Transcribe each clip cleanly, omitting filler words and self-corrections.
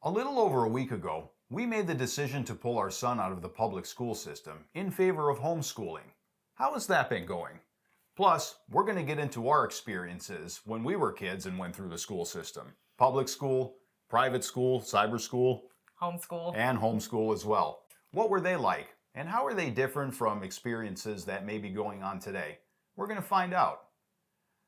A little over a week ago, we made the decision to pull our son out of the public school system in favor of homeschooling. How has that been going? Plus, we're going to get into our experiences when we were kids and went through the school system. Public school, private school, cyber school, Homeschool. and homeschool as well. What were they like? And how are they different from experiences that may be going on today? We're going to find out.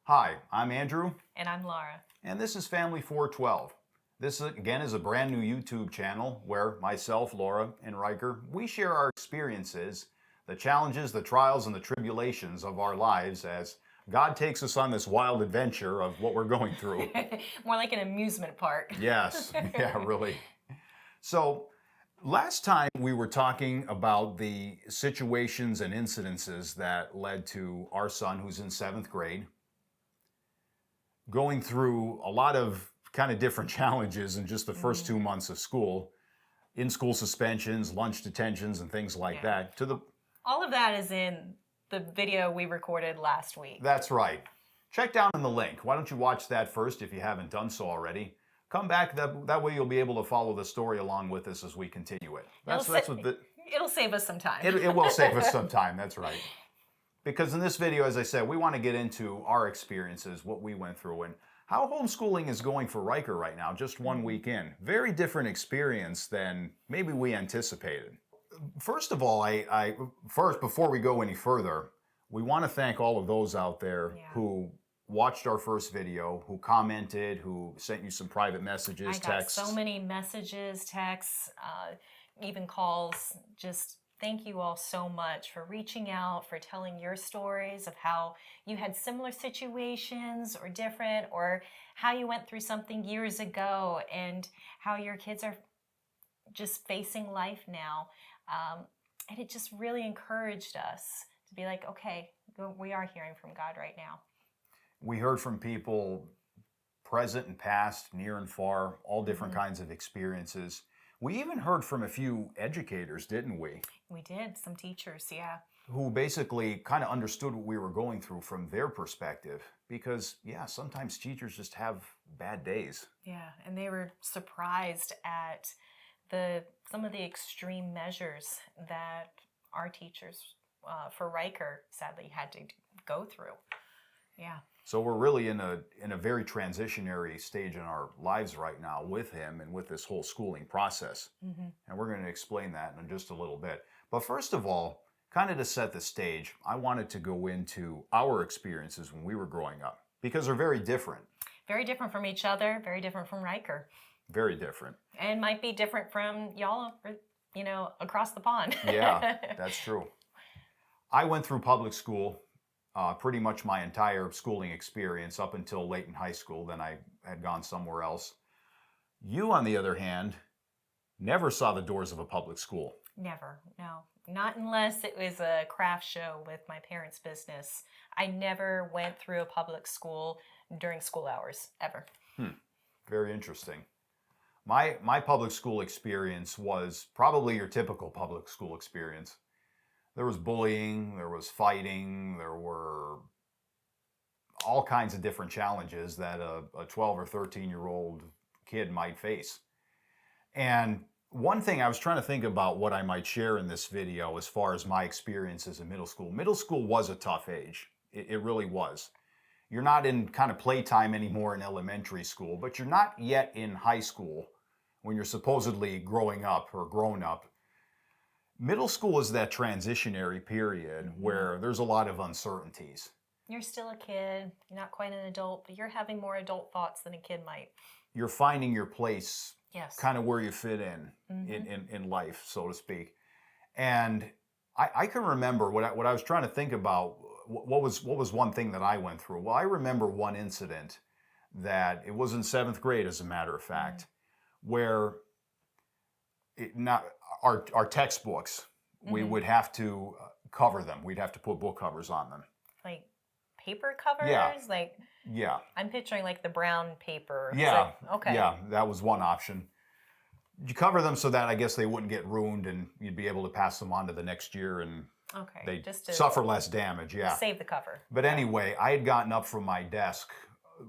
Hi, I'm Andrew. And I'm Laura. And this is Family 412. This, again, is a brand new YouTube channel where myself, Laura, and Riker, we share our experiences, the challenges, the trials, and the tribulations of our lives as God takes us on this wild adventure of what we're going through. More like an amusement park. Yes, yeah, really. So, last time we were talking about the situations and incidences that led to our son, who's in 7th grade, going through a lot of kind of different challenges in just the first 2 months of school, in-school suspensions, lunch detentions, and things like that. All of that is in the video we recorded last week. That's right. Check down in the link. Why don't you watch that first if you haven't done so already? Come back. That way you'll be able to follow the story along with us as we continue it. It'll save us some time. It will save us some time. That's right. Because in this video, as I said, we want to get into our experiences, what we went through, and how homeschooling is going for Riker right now, just 1 week in. Very different experience than maybe we anticipated. First of all, before we go any further, we want to thank all of those out there who watched our first video, who commented, who sent you some private messages, texts. I got so many messages, texts, even calls. Just thank you all so much for reaching out, for telling your stories of how you had similar situations or different, or how you went through something years ago and how your kids are just facing life now. And it just really encouraged us to be like, okay, we are hearing from God right now. We heard from people present and past, near and far, all different kinds of experiences. We even heard from a few educators, didn't we? We did, some teachers, yeah. Who basically kind of understood what we were going through from their perspective. Because, sometimes teachers just have bad days. Yeah, and they were surprised at some of the extreme measures that our teachers for Riker sadly had to go through. Yeah. So we're really in a very transitionary stage in our lives right now with him and with this whole schooling process. And we're going to explain that in just a little bit. But first of all, kind of to set the stage, I wanted to go into our experiences when we were growing up, because they're very different. Very different from each other, very different from Riker. Very different. And might be different from y'all, across the pond. Yeah, that's true. I went through public school pretty much my entire schooling experience up until late in high school. Then I had gone somewhere else. You, on the other hand, never saw the doors of a public school. Never, no. Not unless it was a craft show with my parents' business. I never went through a public school during school hours, ever. Very interesting. My public school experience was probably your typical public school experience. There was bullying, there was fighting, there were all kinds of different challenges that a 12 or 13-year-old kid might face. And one thing I was trying to think about what I might share in this video as far as my experiences in middle school. Middle school was a tough age. It really was. You're not in kind of playtime anymore in elementary school, but you're not yet in high school when you're supposedly growing up or grown up. Middle school is that transitionary period where there's a lot of uncertainties. You're still a kid, you're not quite an adult, but you're having more adult thoughts than a kid might. You're finding your place, kind of where you fit in life, so to speak. And I can remember what I was trying to think about. What was one thing that I went through? Well, I remember one incident that it was in 7th grade, as a matter of fact, where our textbooks, we would have to cover them. We'd have to put book covers on them. Like paper covers? Yeah. I'm picturing like the brown paper. Yeah. Okay. Yeah, that was one option. You cover them so that I guess they wouldn't get ruined and you'd be able to pass them on to the next year and they just to suffer less damage. Yeah. Save the cover. But anyway, I had gotten up from my desk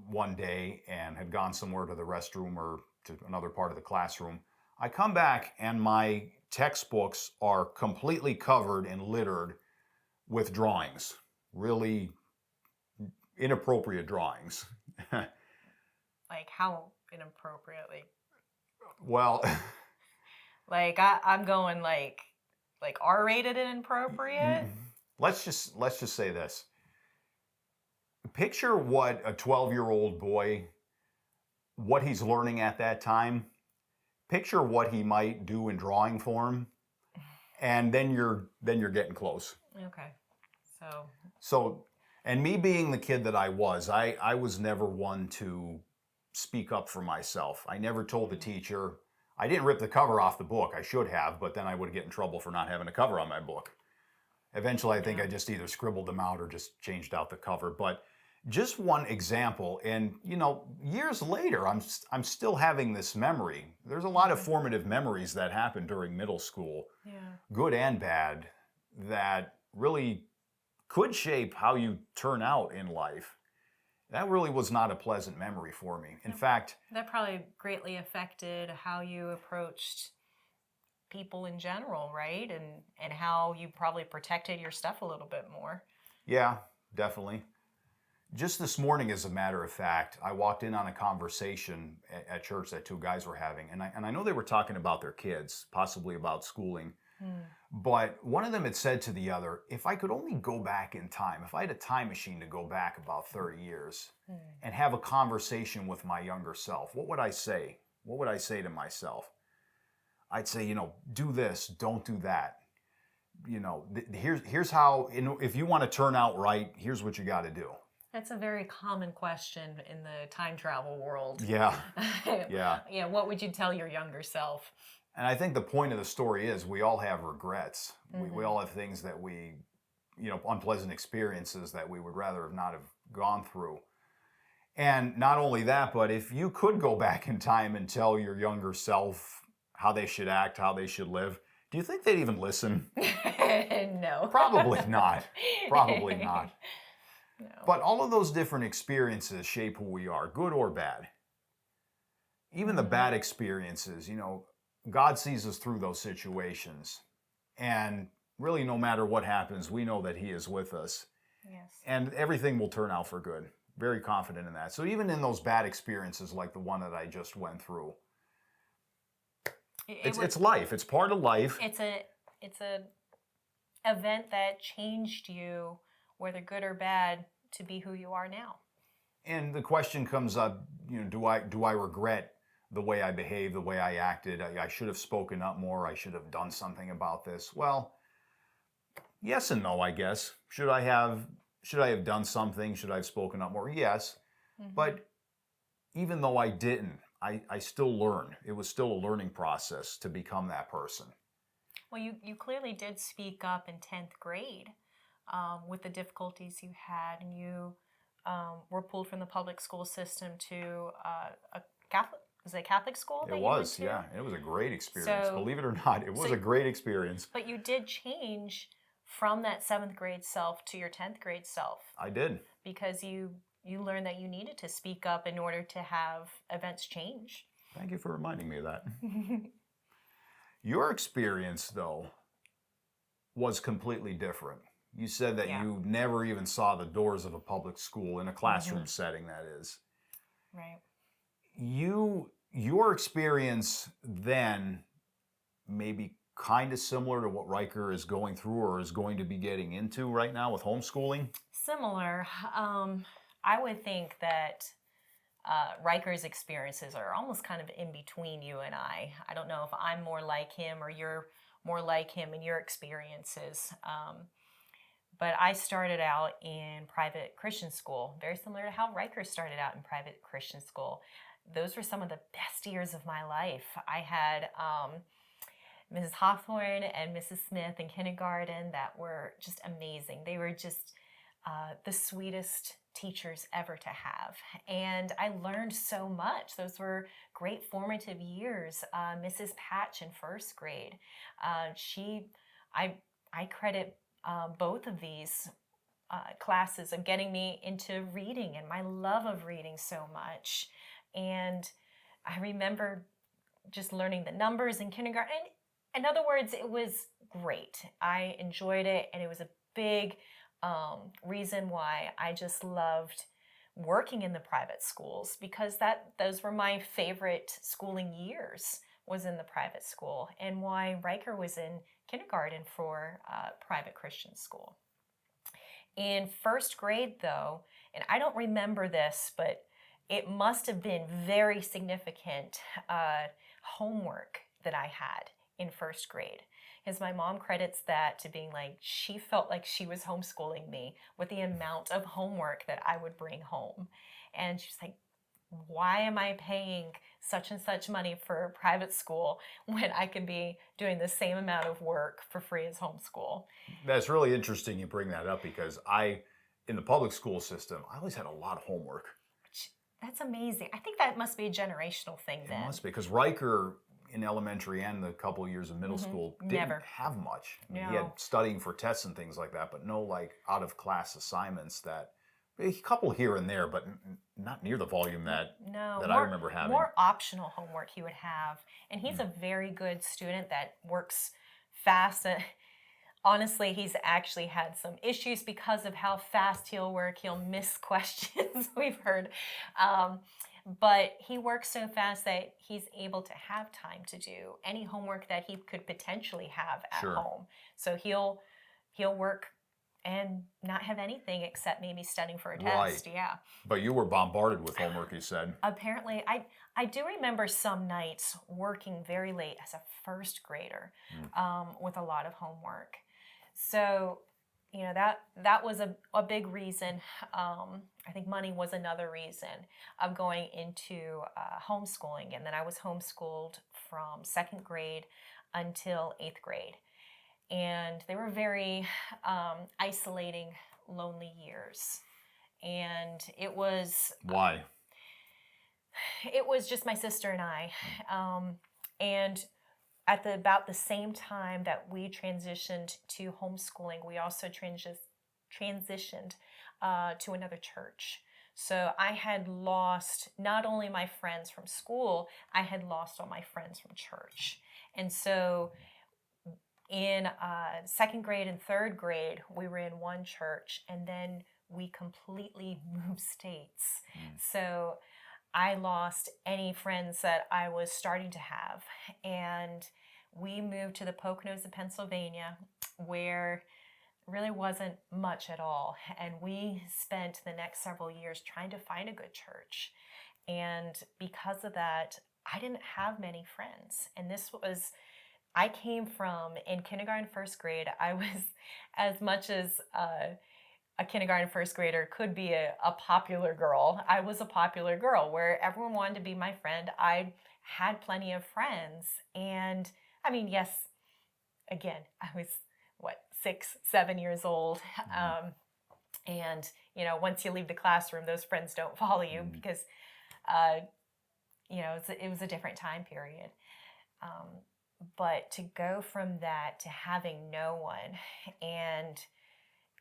one day and had gone somewhere to the restroom or to another part of the classroom. I come back and my textbooks are completely covered and littered with drawings, really inappropriate drawings. Like how inappropriately? Well, Like I'm going like R-rated and inappropriate. let's just say this. Picture what a 12-year-old boy, what he's learning at that time. Picture what he might do in drawing form, and then you're getting close. Okay. So, and me being the kid that I was never one to speak up for myself. I never told the teacher. I didn't rip the cover off the book. I should have, but then I would get in trouble for not having a cover on my book. Eventually, I think I just either scribbled them out or just changed out the cover. But just one example, and years later, I'm still having this memory. There's a lot of formative memories that happened during middle school, good and bad, that really could shape how you turn out in life. That really was not a pleasant memory for me. In fact, that probably greatly affected how you approached people in general, right? And how you probably protected your stuff a little bit more. Yeah, definitely. Just this morning, as a matter of fact, I walked in on a conversation at church that two guys were having, and I know they were talking about their kids, possibly about schooling. But one of them had said to the other, if I could only go back in time, if I had a time machine to go back about 30 years and have a conversation with my younger self, what would I say? What would I say to myself? I'd say, do this, don't do that. Here's how, if you want to turn out right, here's what you got to do. That's a very common question in the time travel world. Yeah. Yeah. Yeah. What would you tell your younger self? And I think the point of the story is we all have regrets. We all have things that we, unpleasant experiences that we would rather not have gone through. And not only that, but if you could go back in time and tell your younger self how they should act, how they should live, do you think they'd even listen? No. Probably not. Probably not. No. But all of those different experiences shape who we are, good or bad. Even the bad experiences, God sees us through those situations. And really, no matter what happens, we know that He is with us. Yes. And everything will turn out for good. Very confident in that. So even in those bad experiences like the one that I just went through, it's life. It's part of life. It's a event that changed you, whether good or bad, to be who you are now. And the question comes up, do I regret the way I behaved, the way I acted? I should have spoken up more. I should have done something about this. Well, yes and no, I guess. Should I have done something? Should I have spoken up more? Yes. But even though I didn't, I still learned. It was still a learning process to become that person. Well, you clearly did speak up in 10th grade with the difficulties you had, and you were pulled from the public school system to a Catholic. Was it a Catholic school? It was, yeah. It was a great experience. Believe it or not, it was a great experience. But you did change from that 7th grade self to your 10th grade self. I did. Because you learned that you needed to speak up in order to have events change. Thank you for reminding me of that. Your experience, though, was completely different. You said that you never even saw the doors of a public school in a classroom setting, that is. Right. Your experience then may be kind of similar to what Riker is going through or is going to be getting into right now with homeschooling? Similar. I would think that Riker's experiences are almost kind of in between you and I. I don't know if I'm more like him or you're more like him in your experiences. But I started out in private Christian school, very similar to how Riker started out in private Christian school. Those were some of the best years of my life. I had Mrs. Hawthorne and Mrs. Smith in kindergarten that were just amazing. They were just the sweetest teachers ever to have. And I learned so much. Those were great formative years. Mrs. Patch in first grade. I credit both of these classes of getting me into reading and my love of reading so much. And I remember just learning the numbers in kindergarten. In other words, it was great. I enjoyed it, and it was a big reason why I just loved working in the private schools, because those were my favorite schooling years, was in the private school, and why Riker was in kindergarten for private Christian school. In first grade, though, and I don't remember this, but it must have been very significant homework that I had in first grade. Because my mom credits that to being like, she felt like she was homeschooling me with the amount of homework that I would bring home. And she's like, why am I paying such and such money for a private school when I could be doing the same amount of work for free as homeschool? That's really interesting you bring that up, because in the public school system, I always had a lot of homework. That's amazing. I think that must be a generational thing then. It must be, because Riker in elementary and the couple of years of middle school didn't Never. have much. I mean, No. he had studying for tests and things like that, but no like out of class assignments. That a couple here and there, but not near the volume that I remember having. More optional homework he would have. And he's a very good student that works fast. Honestly, he's actually had some issues because of how fast he'll work. He'll miss questions, we've heard. But he works so fast that he's able to have time to do any homework that he could potentially have at home. So he'll work and not have anything except maybe studying for a test. Right. Yeah. But you were bombarded with homework, you said. Apparently, I do remember some nights working very late as a first grader with a lot of homework. So, that was a big reason. I think money was another reason of going into homeschooling. And then I was homeschooled from second grade until 8th grade. And they were very isolating, lonely years. And it was... Why? It was just my sister and I. And at about the same time that we transitioned to homeschooling, we also transitioned to another church. So I had lost not only my friends from school, I had lost all my friends from church. And so in second grade and third grade, we were in one church, and then we completely moved states. So I lost any friends that I was starting to have. And we moved to the Poconos of Pennsylvania, where really wasn't much at all. And we spent the next several years trying to find a good church. And because of that, I didn't have many friends. And I came from, in kindergarten, first grade, I was as much as a kindergarten first grader could be a popular girl. I was a popular girl where everyone wanted to be my friend. I had plenty of friends. And I mean, yes, again, I was, 6, 7 years old. And, once you leave the classroom, those friends don't follow you because, it was a different time period. But to go from that to having no one, and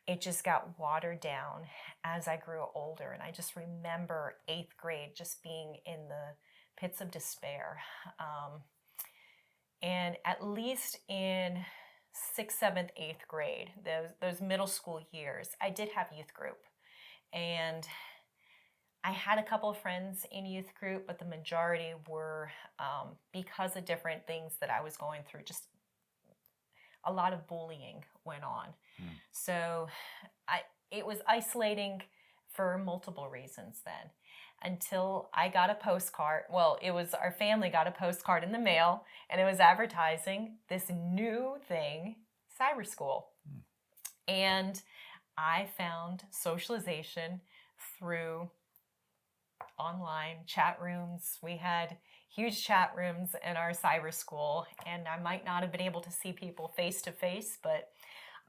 it just got watered down as I grew older. And I just remember 8th grade just being in the pits of despair. And at least in 6th, 7th, 8th grade, those middle school years, I did have youth group. And I had a couple of friends in youth group, but the majority were, because of different things that I was going through, just a lot of bullying went on. So it was isolating for multiple reasons then, until I got a postcard. Well, it was our family got a postcard in the mail, and it was advertising this new thing, cyber school. And I found socialization through online chat rooms. We had huge chat rooms in our cyber school, and I might not have been able to see people face to face, but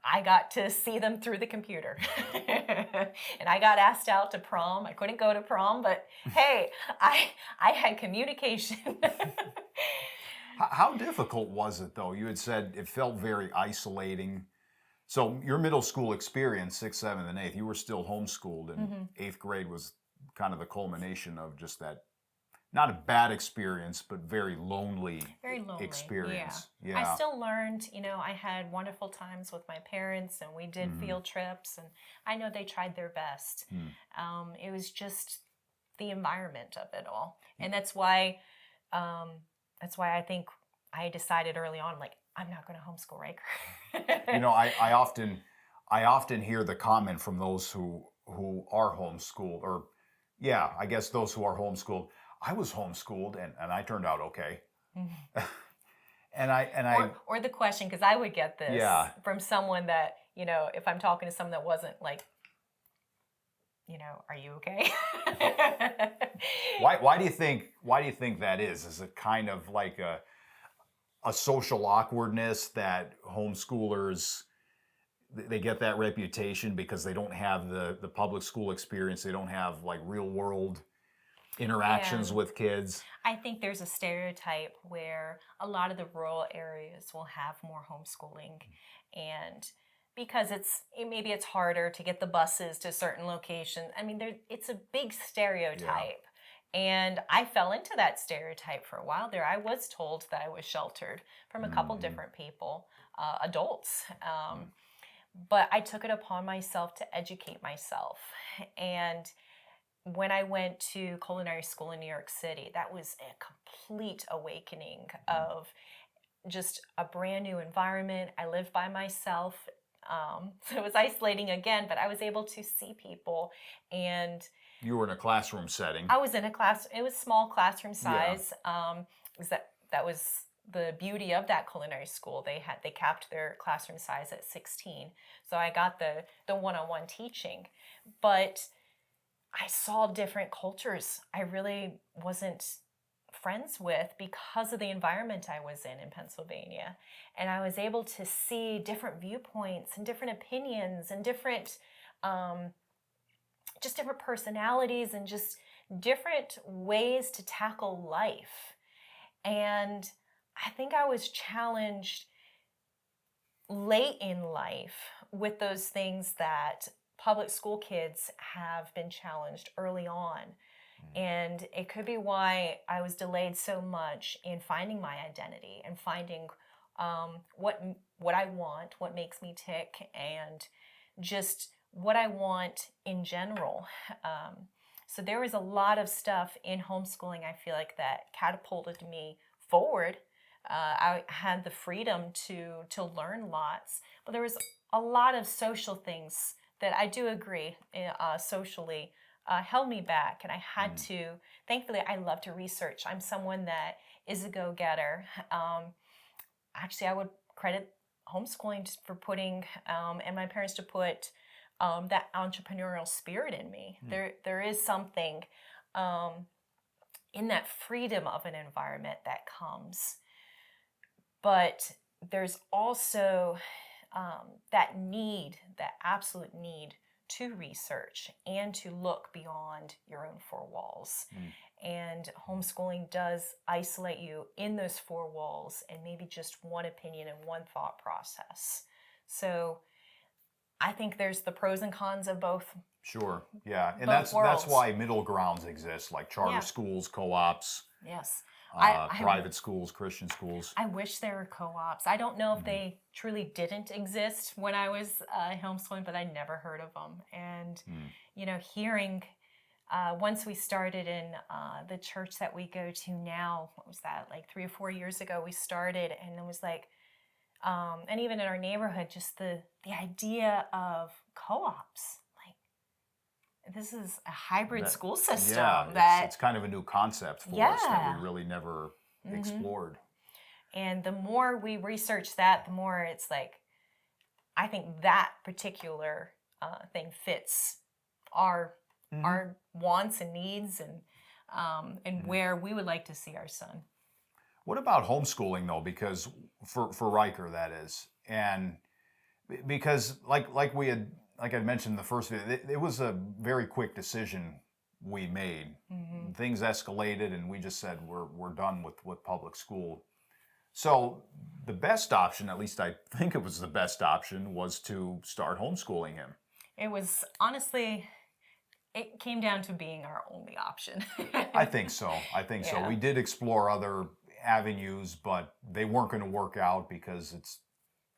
I got to see them through the computer. And I got asked out to prom. I couldn't go to prom, but hey, I had communication. How difficult was it, though? You had said it felt very isolating. So your middle school experience, sixth, seventh, and eighth, you were still homeschooled, and Hmm. eighth grade was kind of the culmination of just that, not a bad experience, but very lonely Very lonely. Yeah. experience. I Yeah. still learned, I had wonderful times with my parents and we did Hmm. field trips and I know they tried their best. Hmm. It was just the environment of it all. And um, that's why I think I decided early on, like, I'm not going to homeschool You Riker. know, I often hear the comment from those who are homeschooled, or yeah, I guess those who are homeschooled. I was homeschooled and I turned out okay. And I Or the question, because I would get this yeah. from someone that, if I'm talking to someone that wasn't like, are you okay? Why do you think that is? Is it kind of like a social awkwardness that homeschoolers, they get that reputation because they don't have the public school experience, they don't have like real world Yeah. interactions with kids? I think there's a stereotype where a lot of the rural areas will have more homeschooling, and because maybe it's harder to get the buses to certain locations. I mean, it's a big Yeah. stereotype. And I fell into that stereotype for a while there. I was told that I was sheltered from a couple Hmm. different people, adults. But I took it upon myself to educate myself. And when I went to culinary school in New York City, that was a complete awakening of just a brand new environment. I lived by myself. So it was isolating again, but I was able to see people. And You were in a classroom setting. I was in a class, it was small classroom Yeah. size. That was the beauty of that culinary school. They capped their classroom size at 16. So I got the one-on-one teaching. But I saw different cultures I really wasn't friends with because of the environment I was in Pennsylvania. And I was able to see different viewpoints and different opinions and um, just different personalities and just different ways to tackle life. And I think I was challenged late in life with those things that public school kids have been challenged early on. And it could be why I was delayed so much in finding my identity and finding what I want, what makes me tick, and just what I want in general. So there was a lot of stuff in homeschooling, I feel like, that catapulted me forward. I had the freedom to learn lots, but there was a lot of social things that I do agree socially held me back, and I had to. Thankfully, I love to research. I'm someone that is a go-getter. Actually, I would credit homeschooling for putting and my parents to put that entrepreneurial spirit in me. There is something in that freedom of an environment that comes, but there's also that absolute need to research and to look beyond your own four walls. And homeschooling does isolate you in those four walls and maybe just one opinion and one thought process. So I think there's the pros and cons of both. Sure. Yeah. And Both that's worlds. why middle grounds exist, like charter Yeah. schools, co-ops, Yes. private schools, Christian schools. I wish there were co-ops. I don't know if they truly didn't exist when I was homeschooling, but I never heard of them. And, hearing, once we started in the church that we go to now, what was that, like 3 or 4 years ago, we started, and it was like, and even in our neighborhood, just the idea of co-ops. Like, this is a hybrid school system. Yeah, it's kind of a new concept for us that Yeah. we really never explored. And the more we research that, the more it's like, I think that particular thing fits our wants and needs and where we would like to see our son. What about homeschooling though? Because for Riker, that is, and because like I mentioned in the first video, it was a very quick decision we made. Things escalated, and we just said we're done with public school. So the best option, at least I think it was the best option, was to start homeschooling him. It was honestly, it came down to being our only option. I think so. I think so. Yeah. We did explore other avenues, but they weren't going to work out because it's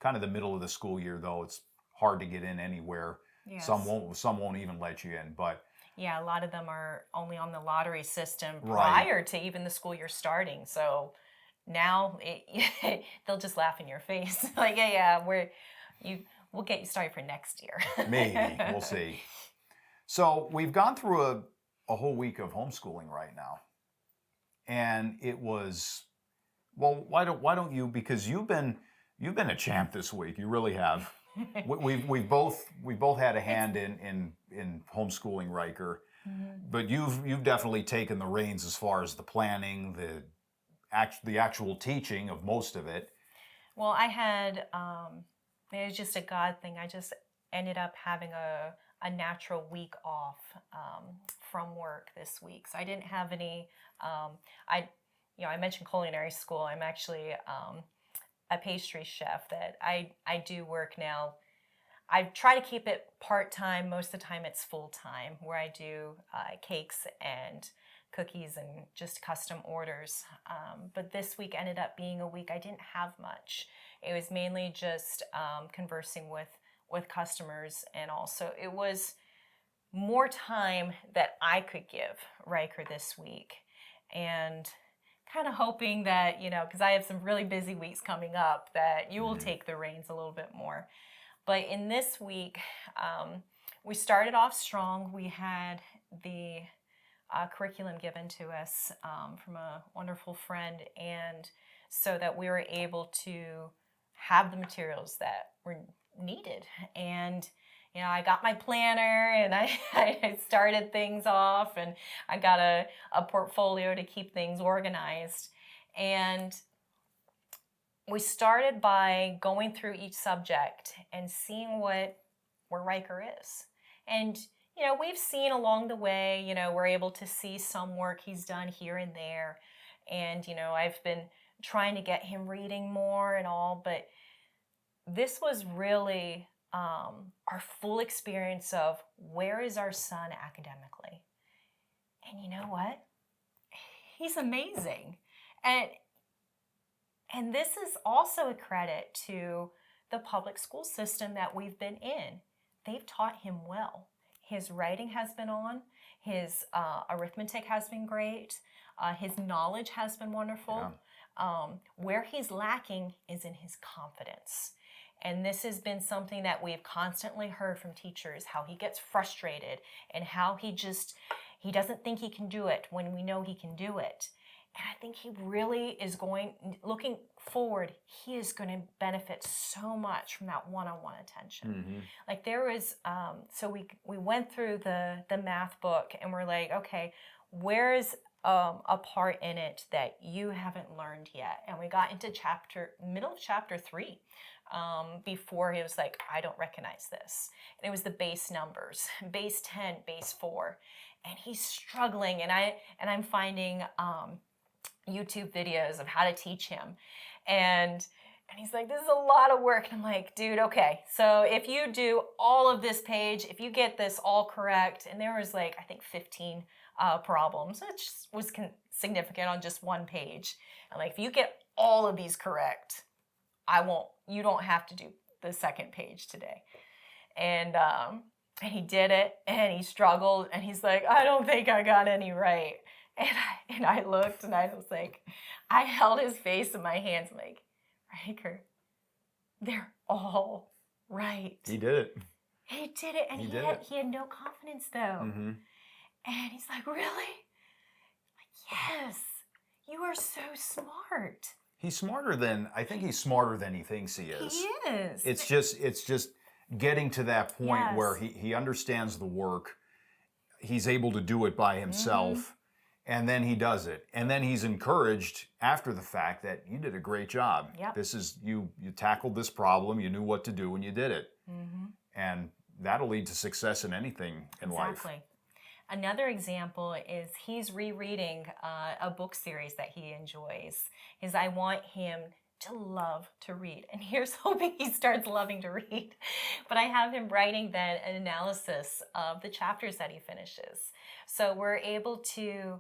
kind of the middle of the school year, though. It's hard to get in anywhere. Yes. Some won't even let you in, but yeah, a lot of them are only on the lottery system Right. prior to even the school year starting. So now they'll just laugh in your face, like, yeah, we'll get you started for next year. maybe we'll see. So we've gone through a whole week of homeschooling right now, and it was well. Why don't you? Because you've been a champ this week. You really have. We've both had a hand in homeschooling Riker, but you've definitely taken the reins as far as the planning, the actual teaching of most of it. Well, I had it was just a God thing. I just ended up having a natural week off from work this week, so I didn't have any. I mentioned culinary school. I'm actually a pastry chef that I do work now. I try to keep it part-time. Most of the time it's full-time, where I do cakes and cookies and just custom orders. But this week ended up being a week I didn't have much. It was mainly just conversing with customers, and also it was more time that I could give Riker this week, and kind of hoping that, because I have some really busy weeks coming up, that you will take the reins a little bit more. But in this week, we started off strong. We had the curriculum given to us from a wonderful friend, and so that we were able to have the materials that were needed. And I got my planner, and I started things off, and I got a portfolio to keep things organized. And we started by going through each subject and seeing where Riker is. And, we've seen along the way, we're able to see some work he's done here and there. And, I've been trying to get him reading more and all, but this was really our full experience of where is our son academically. And you know what? He's amazing. And this is also a credit to the public school system that we've been in. They've taught him well. His writing has been on. His arithmetic has been great. His knowledge has been wonderful. Yeah. Where he's lacking is in his confidence. And this has been something that we've constantly heard from teachers, how he gets frustrated and how he doesn't think he can do it when we know he can do it. And I think he really is looking forward, he is going to benefit so much from that one-on-one attention. Mm-hmm. Like there was, so we went through the math book, and we're like, okay, where is a part in it that you haven't learned yet? And we got into middle of chapter 3, before he was like, I don't recognize this. And it was the base numbers, base 10, base 4. And he's struggling, and I'm finding YouTube videos of how to teach him. And he's like, this is a lot of work. And I'm like, dude, okay. So if you do all of this page, if you get this all correct, and there was like, I think 15 problems, which was significant on just one page. And like, if you get all of these correct, you don't have to do the second page today. And he did it, and he struggled, and he's like, I don't think I got any right. And I looked, and I was like, I held his face in my hands, I'm like, Riker, they're all right. He did it. He did it, and he had no confidence though. Mm-hmm. And he's like, really? I'm like, yes, you are so smart. I think he's smarter than he thinks he is. He is. It's just getting to that point where he understands the work. He's able to do it by himself. Mm-hmm. And then he does it. And then he's encouraged after the fact that you did a great job. Yep. This is, you tackled this problem, you knew what to do, and you did it. Mm-hmm. And that'll lead to success in anything in life. Exactly. Another example is he's rereading a book series that he enjoys. I want him to love to read. And here's hoping he starts loving to read. But I have him writing then an analysis of the chapters that he finishes. So we're able to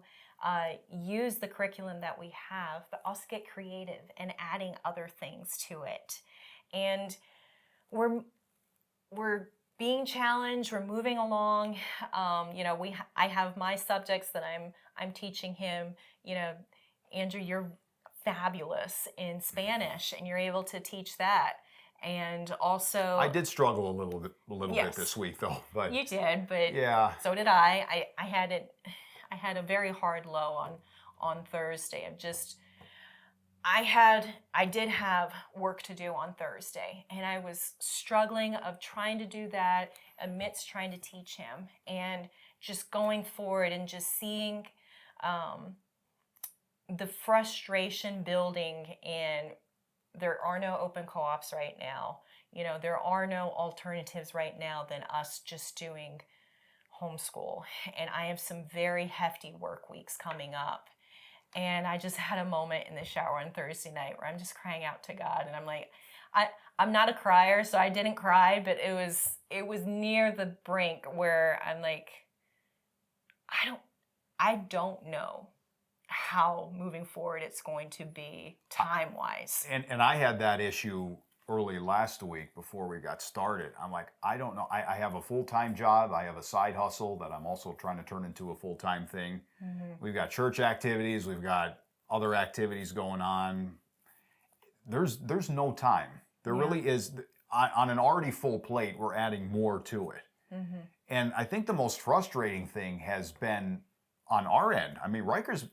use the curriculum that we have, but also get creative and adding other things to it. And we're being challenged. We're moving along. I have my subjects that I'm teaching him. Andrew, you're fabulous in Spanish, and you're able to teach that. And also, I did struggle a little bit this week, though. But you did, but yeah, so did I. I had a very hard low on Thursday of just. I did have work to do on Thursday, and I was struggling of trying to do that amidst trying to teach him, and just going forward and just seeing the frustration building in. There are no open co-ops right now. There are no alternatives right now than us just doing homeschool, and I have some very hefty work weeks coming up. And I just had a moment in the shower on Thursday night where I'm just crying out to God. And I'm like, I'm not a crier, so I didn't cry, but it was near the brink where I'm like, I don't know how moving forward it's going to be time-wise. And I had that issue early last week before we got started. I'm like, I don't know. I have a full-time job. I have a side hustle that I'm also trying to turn into a full-time thing. Mm-hmm. We've got church activities. We've got other activities going on. There's no time. There really is. On an already full plate, we're adding more to it. Mm-hmm. And I think the most frustrating thing has been on our end. I mean, Riker's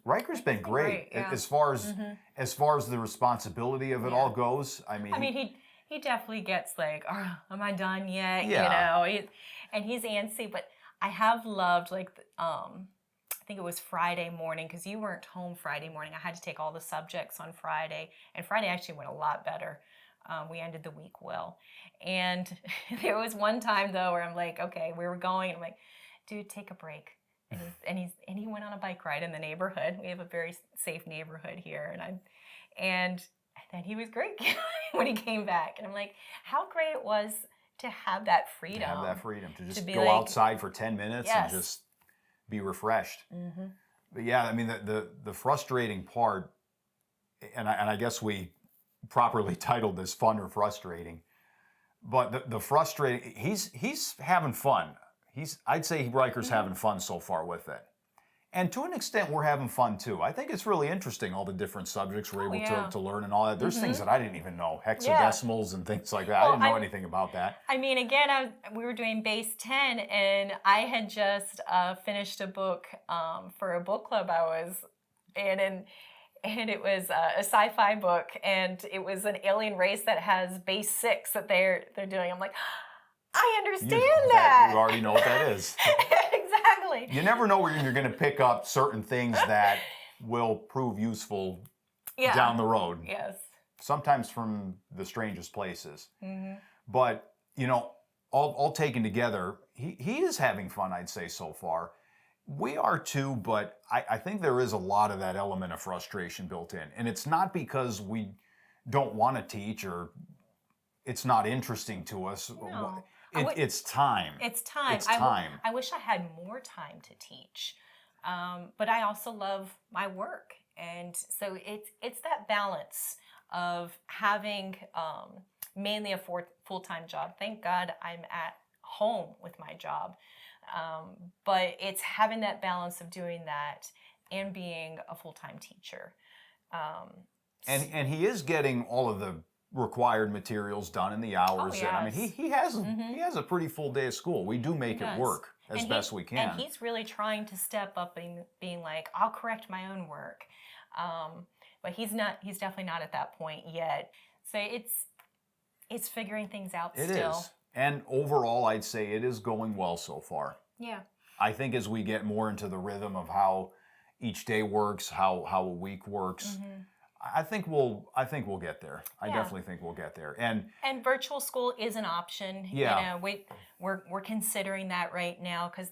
been great as far as the responsibility of it all goes. I mean, he definitely gets like, oh, am I done yet? Yeah. And he's antsy. But I have loved I think it was Friday morning, because you weren't home Friday morning. I had to take all the subjects on Friday, and Friday actually went a lot better. We ended the week well. And there was one time though where I'm like, okay, we were going, and I'm like, dude, take a break. And he went on a bike ride in the neighborhood. We have a very safe neighborhood here, and then he was great when he came back. And I'm like, how great it was to have that freedom. To just go outside for 10 minutes and just be refreshed. Mm-hmm. But yeah, I mean, the frustrating part, and I guess we properly titled this "Fun or Frustrating," but the frustrating, he's having fun. I'd say Riker's having fun so far with it. And to an extent, we're having fun too. I think it's really interesting, all the different subjects we're able to learn and all that. There's things that I didn't even know, hexadecimals and things like that. Well, I didn't know anything about that. I mean, again, we were doing base 10, and I had just finished a book for a book club I was in, and it was a sci-fi book, and it was an alien race that has base 6 that they're doing. I'm like, I understand that. You already know what that is. Exactly. You never know where you're going to pick up certain things that will prove useful down the road. Yes. Sometimes from the strangest places. Mm-hmm. But, all taken together, he is having fun, I'd say, so far. We are too, but I think there is a lot of that element of frustration built in. And it's not because we don't want to teach or it's not interesting to us. No. It's time. It's time. It's time. I wish I had more time to teach, but I also love my work, and so it's that balance of having mainly a full-time job. Thank God I'm at home with my job, but it's having that balance of doing that and being a full-time teacher. And he is getting all of the required materials done in the hours. Yes. I mean, he has a pretty full day of school. We do make it work as best we can. And he's really trying to step up and being like, I'll correct my own work. But he's definitely not at that point yet. So it's figuring things out still. It is. And overall, I'd say it is going well so far. Yeah. I think as we get more into the rhythm of how each day works, how a week works, I think we'll get there. I definitely think we'll get there. And virtual school is an option. Yeah. We're considering that right now, because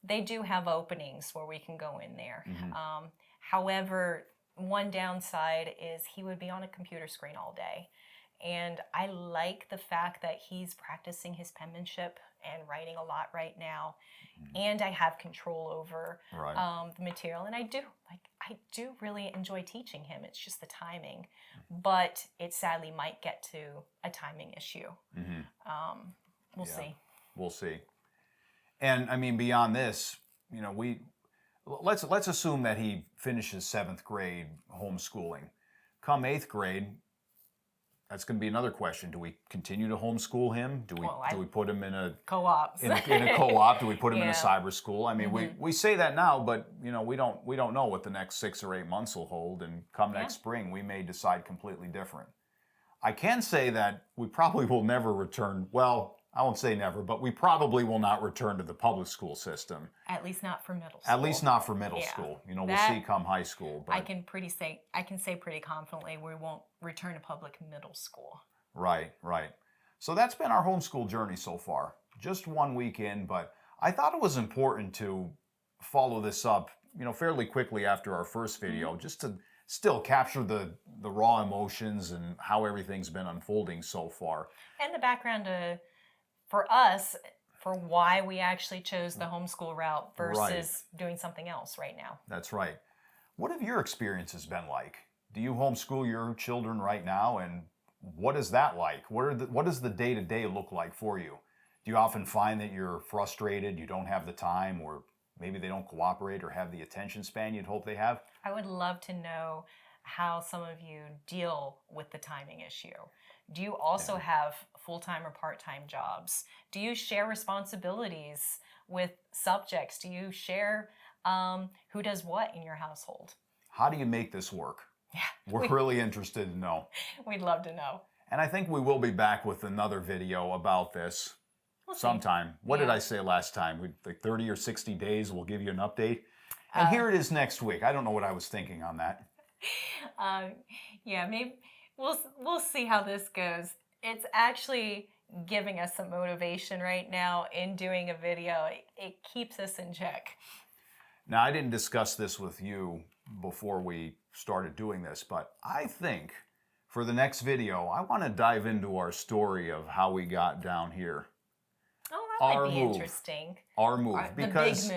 they do have openings where we can go in there. Mm-hmm. However, one downside is he would be on a computer screen all day. And I like the fact that he's practicing his penmanship and writing a lot right now. And I have control over the material. And I do really enjoy teaching him. It's just the timing. But it sadly might get to a timing issue. We'll see. We'll see. And I mean, beyond this, you know, let's assume that he finishes 7th grade homeschooling. Come 8th grade, that's going to be another question. Do we continue to homeschool him? Do we put him in a co-op? In a co-op? Do we put him in a cyber school? I mean, we say that now, but you know, we don't know what the next 6 or 8 months will hold. And come next spring, we may decide completely different. I can say that we probably will never return. Well, I won't say never, but we probably will not return to the public school system. At least not for middle school. At least not for middle school. You know, we'll see come high school. But I can say pretty confidently we won't return to public middle school. Right. So that's been our homeschool journey so far. Just 1 week in, but I thought it was important to follow this up, you know, fairly quickly after our first video, just to still capture the raw emotions and how everything's been unfolding so far. And the background for us, for why we actually chose the homeschool route versus doing something else right now. That's right. What have your experiences been like? Do you homeschool your children right now? And what is that like? What does the day-to-day look like for you? Do you often find that you're frustrated, you don't have the time, or maybe they don't cooperate or have the attention span you'd hope they have? I would love to know how some of you deal with the timing issue. Do you also have full-time or part-time jobs? Do you share responsibilities with subjects? Do you share who does what in your household? How do you make this work? Yeah, We're really interested to know. We'd love to know. And I think we will be back with another video about this sometime. What did I say last time? Like 30 or 60 days, we'll give you an update. And here it is next week. I don't know what I was thinking on that. Maybe we'll see how this goes. It's actually giving us some motivation right now in doing a video. It keeps us in check. Now, I didn't discuss this with you before we started doing this, but I think for the next video, I want to dive into our story of how we got down here. Oh, that might be interesting. Our move. Because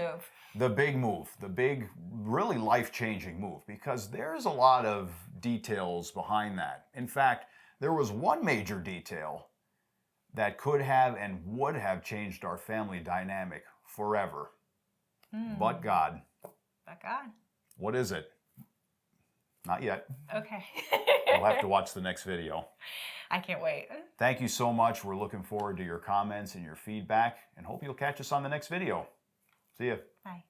the big move. The big, really life-changing move, because there's a lot of details behind that. In fact, there was one major detail that could have and would have changed our family dynamic forever. But God. But God. What is it? Not yet. Okay. We'll have to watch the next video. I can't wait. Thank you so much. We're looking forward to your comments and your feedback, and hope you'll catch us on the next video. See ya. Bye.